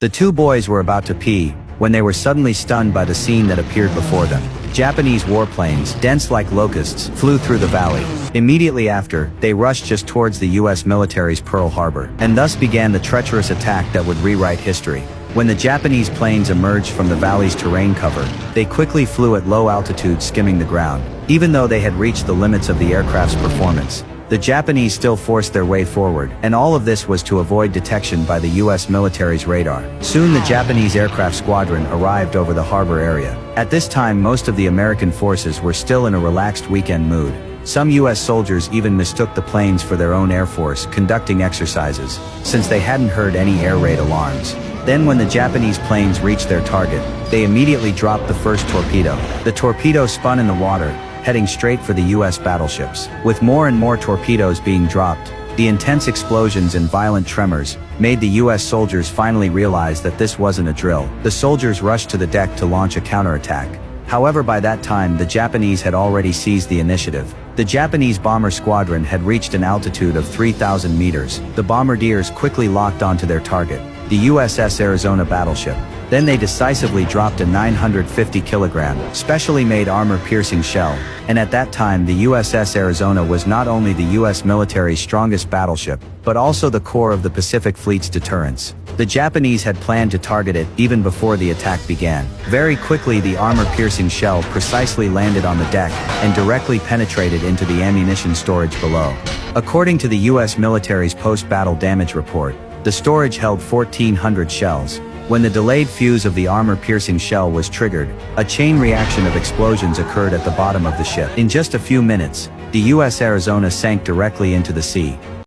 The two boys were about to pee, when they were suddenly stunned by the scene that appeared before them. Japanese warplanes, dense like locusts, flew through the valley. Immediately after, they rushed just towards the US military's Pearl Harbor, and thus began the treacherous attack that would rewrite history. When the Japanese planes emerged from the valley's terrain cover, they quickly flew at low altitude, skimming the ground. Even though they had reached the limits of the aircraft's performance, the Japanese still forced their way forward, and all of this was to avoid detection by the US military's radar. Soon the Japanese aircraft squadron arrived over the harbor area. At this time, most of the American forces were still in a relaxed weekend mood. Some US soldiers even mistook the planes for their own air force conducting exercises, since they hadn't heard any air raid alarms. Then when the Japanese planes reached their target, they immediately dropped the first torpedo. The torpedo spun in the water, heading straight for the US battleships. With more and more torpedoes being dropped, the intense explosions and violent tremors made the US soldiers finally realize that this wasn't a drill. The soldiers rushed to the deck to launch a counterattack. However, by that time, the Japanese had already seized the initiative. The Japanese bomber squadron had reached an altitude of 3,000 meters. The bombardiers quickly locked onto their target, the USS Arizona battleship. Then they decisively dropped a 950-kilogram, specially made armor-piercing shell, and at that time the USS Arizona was not only the US military's strongest battleship, but also the core of the Pacific Fleet's deterrence. The Japanese had planned to target it even before the attack began. Very quickly the armor-piercing shell precisely landed on the deck and directly penetrated into the ammunition storage below. According to the US military's post-battle damage report, the storage held 1,400 shells. When the delayed fuse of the armor-piercing shell was triggered, a chain reaction of explosions occurred at the bottom of the ship. In just a few minutes, the US Arizona sank directly into the sea.